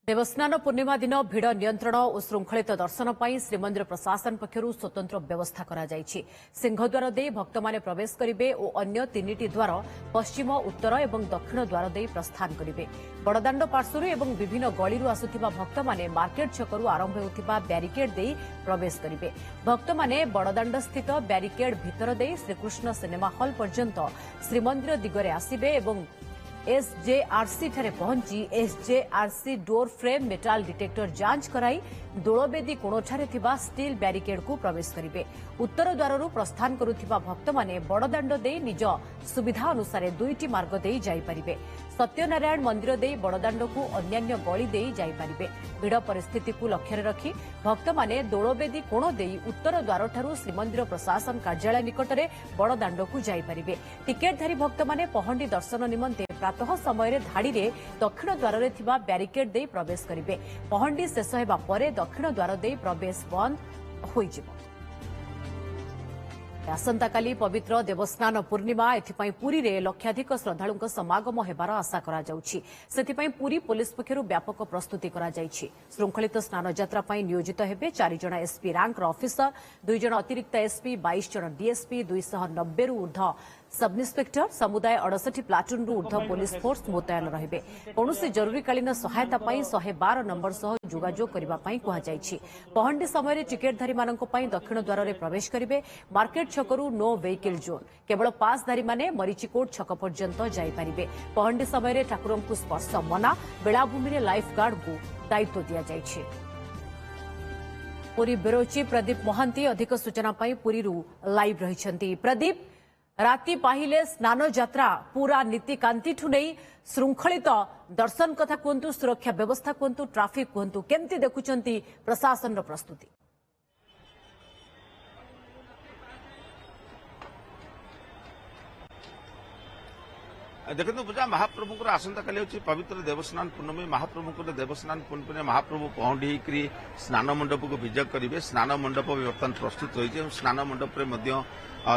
देवस्नान पूर्णिमा दिन भिड़ नियंत्रण और श्रृंखलित दर्शन पर श्रीमंदिर प्रशासन पक्षर स्वतंत्र व्यवस्था सिंहद्वार दे भक्त मैंने प्रवेश करेंगे और अन्य तीन द्वार पश्चिम उत्तर और दक्षिण द्वार दे प्रस्थान करेंगे। बड़दाण्ड पार्श्वर और विभिन्न गली आसुवा भक्त मैंने मार्केट छकरू आरंभ होता ब्यारिकेड दे प्रवेश करेंगे। भक्त मैंने बड़दाण्ड स्थित ब्यारिकेड भितर दे श्रीकृष्ण सिनेमा हॉल पर्यंत श्रीमंदिर दिगरे आसबे और एसजेआरसी ठारे पहुंची एसजेआरसी डोर फ्रेम मेटाल डिटेक्टर जांच कराई दोलवेदी कोणठारे थिबा स्टील ब्यारिकेड को प्रवेश करेंगे। उत्तर द्वार प्रस्थान करुथिबा भक्त माने बड़दाण्ड दे निज सुविधा अनुसार दुईटी मार्ग दे जाई परिबे। सत्यनारायण मंदिर दे बड़दाण्ड को अन्यान्य गली दे जाई परिबे। भिड़ परिस्थिति को लक्ष्य रखी भक्त माने दोलवेदी कोण दे उत्तर द्वार ठारू श्रीमंदिर प्रशासन कार्यालय निकटरे बड़दाण्ड को जाई परिबे। टिकेटधारी भक्त माने पहंडी दर्शन निमंते प्रातः समय धाड़ी रे दक्षिण द्वार रे थिबा ब्यारिकेड दे प्रवेश करेंगे। पहंडी शेष हेबा परे दक्षिण द्वार दे प्रवेश बंद होइजिबो। आसंताकाली पवित्र देवस्नान पूर्णिमा एथिपाई पुरी रे लक्षाधिक श्रद्धालुंक समागम हेबार आशा करा जाउछि। सेथिपाई पुरी पुलिस पक्षरु व्यापक प्रस्तुति करा जाइछि। श्रृंखलित स्नान यात्रा पाई नियोजित हेबे 4 जण एसपी रैंकर ऑफिसर, 2 जण अतिरिक्त एसपी, 22 जण डीएसपी, 290 रु ऊर्ध्व सब इन्स्पेक्टर, समुदाय 68 प्लाटून रु ऊर्ध्व पुलिस फोर्स मुतयन रहिबे। कौनसी जरूरीकालीन सहायता पाई 112 नंबर सह जोगाजोग करिबा पाई कहा जाइछि। पहंडी समय टिकेटधारी मानक पाई दक्षिण द्वार रे प्रवेश करिबे। मार्केट छकरू नो व्हीकल जोन, केवल पासधारी माने मरीचिकोट छक पर्यंत जाई परिबे। पहंडी समय ठाकुरं को स्पर्श मना। बेलाभूमि रे लाइफ गार्ड को दायित्व दिया जाइछि। पुरी ब्यूरो चीफ प्रदीप महांती अधिक सूचना पाई पुरी रु लाइव रहिछंती। प्रदीप, राति पाहिले स्नान यात्रा पूरा नीतिकांति ठु नहीं श्रृंखलित दर्शन कथा कहतु, सुरक्षा व्यवस्था कहतु, ट्राफिक कहतु, केमती देखुचंती प्रशासन प्रस्तुति? देखो पूजा महाप्रभु आसंता काली हूँ पवित्र देवस्नान पूर्णमी। महाप्रभु देवस्नान पूर्णमी महाप्रभु पहंडी स्नान मंडप को विजय करेंगे। स्नान मंडप बर्तमान प्रस्तुत हो स्नान मंडप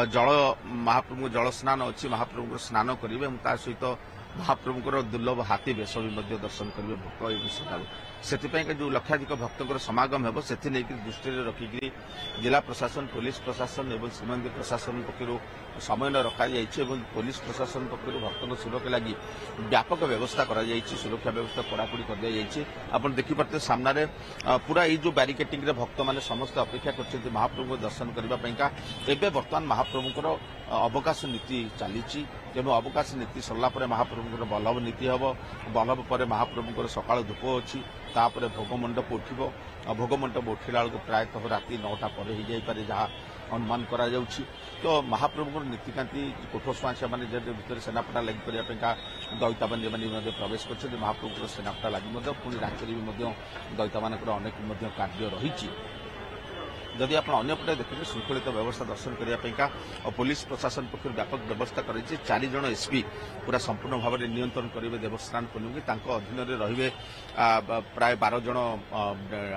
जल महाप्रभु जल स्नान अच्छी महाप्रभु स्नान करेंगे। सहित महाप्रभुर दुर्लभ हाथी बेश भी दर्शन करेंगे भक्त एवं श्रद्धालु। से जो लक्षाधिक भक्तर समागम हो से दृष्टि रखिक जिला प्रशासन, पुलिस प्रशासन और श्रीमंदिर प्रशासन पक्षर समय रखाई पुलिस प्रशासन पक्षर भक्तों सुरक्षा लगी व्यापक व्यवस्था कर सुरक्षा व्यवस्था कड़ाकड़ी कर दी। आप देखिपे सामने पूरा ये जो ब्यारिकेटिंग भक्त मैंने समस्त अपेक्षा कर महाप्रभु दर्शन करने। बर्तमान महाप्रभुर अवकाश नीति चली अवकाश नीति सरला महाप्रभुर बल्लभ नीति हम। बल्लभ पर महाप्रभुर सकाल धूप अच्छी तापर भोग मंडप उठिबो। भोग मंडप उठिला बेलू प्रायतः राति 9टा पर हो जाए जहाँ अनुमान करा जाउछि। तो महाप्रभुर नीतिकांति कोठोसुआ से भर सेनापटा लगी करने दईता मैंने प्रवेश कर महाप्रभुर सेनापटा लगी पुणी राज्य में दईता मान अनेक कार्य रही। जदि आप अंपटे देखिए श्रृंखलित व्यवस्था दर्शन करने पुलिस प्रशासन पक्ष व्यापक व्यवस्था कर 4 जण एसपी पूरा संपूर्ण भाव में नियंत्रण करेंगे देवस्नान पूर्णमी। अधीन रे प्राय 12 जण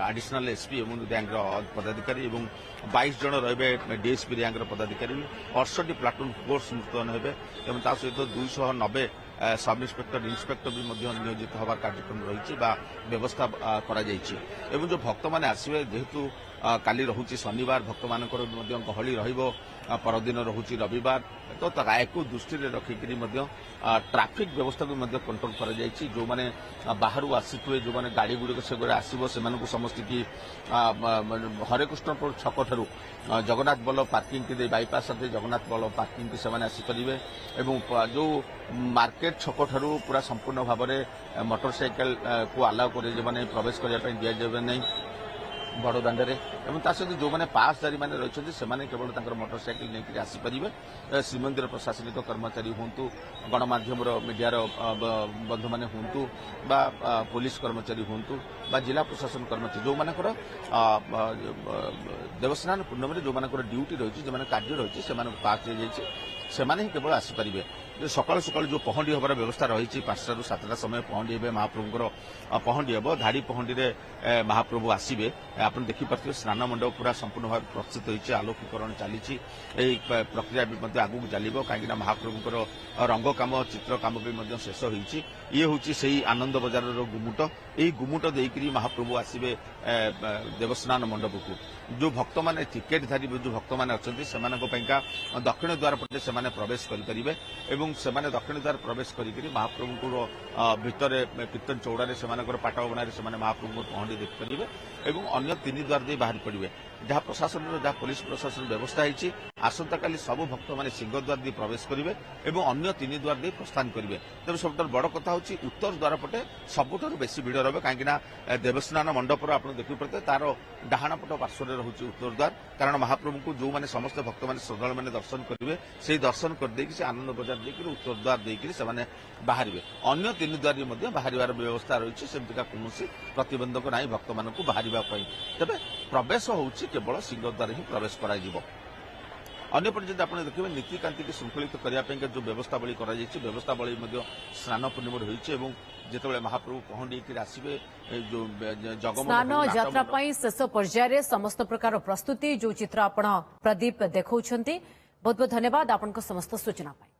एडिशनल एसपी एवं रैंक पदाधिकारी और 22 जण रे डीएसपी रैंक पदाधिकारी। 68 प्लाटून फोर्स मुतयन हेबे एवं सहित 290 सब इन्स्पेक्टर इन्स्पेक्टर भी नियोजित हबार कार्यक्रम रही व्यवस्था करा जायछि। एवं जो भक्त मैंने आसवे जेहेतु काली रोचे शनिवार भक्त मान गहली परदिन रोचे रविवार तो या दृष्टि रखिक ट्राफिक व्यवस्था को कंट्रोल कर जो मैंने बाहर आसुए जो मैंने गाड़ी गुड़िक से आसो से समस्त की हरेकृष्णपुर छक ठारू जगन्नाथ बल्लभ पार्किंग की बाईपास जगन्नाथ बल्लभ पार्किंग की सेमाने आसीपारे। जो मार्केट छक ठारू पूरा संपूर्ण भाव में मोटरसाइकेल को अलाउ कर प्रवेश करने दिजावे नहीं बड़दाण्डे। सहित जो मैंने पासधारी मैंने रही से केवल मोटरसाइकेल नहीं आसीपारे। श्रीमंदिर प्रशासनिक कर्मचारी हूँ, गणमाध्यम मीडियार बंधु मैंने हूँ, पुलिस कर्मचारी हूँ, जिला प्रशासन कर्मचारी जो मानकर देवस्नान पूर्णमी जो मानकर ड्यूटी रही जो कार्य रही से पास ही केवल आसीपारे। ଯେ ସକାଳୁ ସକାଳୁ ଯୋଉ ପହଣ୍ଡି ହେବାର ବ୍ୟବସ୍ଥା ରହିଛି 5ଟାରୁ 7ଟା ସମୟ ପହଣ୍ଡି ହେବେ ମହାପ୍ରଭୁଙ୍କର ପହଣ୍ଡି ହେବ। ଧାଡ଼ି ପହଣ୍ଡିରେ ମହାପ୍ରଭୁ ଆସିବେ। ଆପଣ ଦେଖିପାରୁଥିବେ ସ୍ନାନ ମଣ୍ଡପ ପୁରା ସମ୍ପୂର୍ଣ୍ଣ ଭାବେ ପ୍ରସ୍ତୁତ ହୋଇଛି, ଆଲୋକୀକରଣ ଚାଲିଛି। ଏହି ପ୍ରକ୍ରିୟା ବି ମଧ୍ୟ ଆଗକୁ ଚାଲିବ, କାହିଁକିନା ମହାପ୍ରଭୁଙ୍କର ରଙ୍ଗ କାମ, ଚିତ୍ର କାମ ବି ମଧ୍ୟ ଶେଷ ହୋଇଛି। ଇଏ ହେଉଛି ସେହି ଆନନ୍ଦ ବଜାରର ଗୁମୁଟ। ଏହି ଗୁମୁଟ ଦେଇକରି ମହାପ୍ରଭୁ ଆସିବେ ଦେବସ୍ନାନ ମଣ୍ଡପକୁ। ଯୋଉ ଭକ୍ତମାନେ ଟିକେଟଧାରୀ ଯୋଉ ଭକ୍ତମାନେ ଅଛନ୍ତି ସେମାନଙ୍କ ପାଇଁକା ଦକ୍ଷିଣ ଦ୍ୱାର ପଟେ ସେମାନେ ପ୍ରବେଶ କରିପାରିବେ ଏବଂ ସେମାନେ ଦକ୍ଷିଣ ଦ୍ୱାର ପ୍ରବେଶ କରିକରି ମହାପ୍ରଭୁଙ୍କର ଭିତରେ କୀର୍ତ୍ତନ ଚଉଡ଼ାରେ ସେମାନଙ୍କର ପାଟ ଅଗଣାରେ ସେମାନେ ମହାପ୍ରଭୁଙ୍କ ପହଣ୍ଡି ଦେଖିପାରିବେ ଏବଂ ଅନ୍ୟ 3 ଦ୍ୱାର ଦେଇ ବାହାରି ପଡ଼ିବେ। ଯାହା ପ୍ରଶାସନର ଯାହା ପୋଲିସ ପ୍ରଶାସନ ବ୍ୟବସ୍ଥା ହୋଇଛି, ଆସନ୍ତାକାଲି ସବୁ ଭକ୍ତମାନେ ସିଂହଦ୍ୱାର ଦେଇ ପ୍ରବେଶ କରିବେ ଏବଂ ଅନ୍ୟ 3 ଦ୍ୱାର ଦେଇ ପ୍ରସ୍ଥାନ କରିବେ। ତେଣୁ ସବୁଠାରୁ ବଡ଼ କଥା ହେଉଛି ଉତ୍ତର ଦ୍ୱାର ପଟେ ସବୁଠାରୁ ବେଶୀ ଭିଡ଼ ରହିବ, କାହିଁକିନା ଦେବସ୍ନାନ ମଣ୍ଡପର ଆପଣ ଦେଖିପାରୁଥିବେ ତାର ଡାହାଣ ପଟ ପାର୍ଶ୍ୱରେ ରହୁଛି ଉତ୍ତର ଦ୍ୱାର। କାରଣ ମହାପ୍ରଭୁଙ୍କୁ ଯେଉଁମାନେ ସମସ୍ତ ଭକ୍ତମାନେ ଶ୍ରଦ୍ଧାଳୁମାନେ ଦର୍ଶନ କରିବେ, ସେହି ଦର୍ଶନ କରିଦେଇକି ସେ ଆନନ୍ଦ ବଜାର ଦେଇକି ଉତ୍ତର ଦ୍ୱାର ଦେଇକି ସେମାନେ ବାହାରିବେ। ଅନ୍ୟ 3 ଦ୍ୱାରରେ ମଧ୍ୟ ବାହାରିବାର ବ୍ୟବସ୍ଥା ରହିଛି, ସେମିତିକା କୌଣସି ପ୍ରତିବନ୍ଧକ ନାହିଁ ଭକ୍ତମାନଙ୍କୁ ବାହାରିବା ପାଇଁ। ତେବେ ପ୍ରବେଶ ହେଉଛି କେବଳ ସିଂହଦ୍ୱାର ହିଁ ପ୍ରବେଶ କରାଯିବ। ଅନ୍ୟପଟେ ଯଦି ଆପଣ ଦେଖିବେ ନୀତିକାନ୍ତିକୁ ଶୃଙ୍ଖଳିତ କରିବା ପାଇଁ ଯେଉଁ ବ୍ୟବସ୍ଥାବଳୀ କରାଯାଇଛି, ବ୍ୟବସ୍ଥାବଳୀ ମଧ୍ୟ ସ୍ନାନ ପୂର୍ଣ୍ଣିମାରେ ହୋଇଛି ଏବଂ ଯେତେବେଳେ ମହାପ୍ରଭୁ ପହଣ୍ଡି ହେଇକି ଆସିବେ ଯେଉଁ ଜଗମୋହନ ସ୍ନାନ ଯାତ୍ରା ପାଇଁ ଶେଷ ପର୍ଯ୍ୟାୟରେ ସମସ୍ତ ପ୍ରକାର ପ୍ରସ୍ତୁତି, ଯେଉଁ ଚିତ୍ର ଆପଣ ପ୍ରଦୀପ ଦେଖାଉଛନ୍ତି। ବହୁତ ବହୁତ ଧନ୍ୟବାଦ ଆପଣଙ୍କ ସମସ୍ତ ସୂଚନା ପାଇଁ।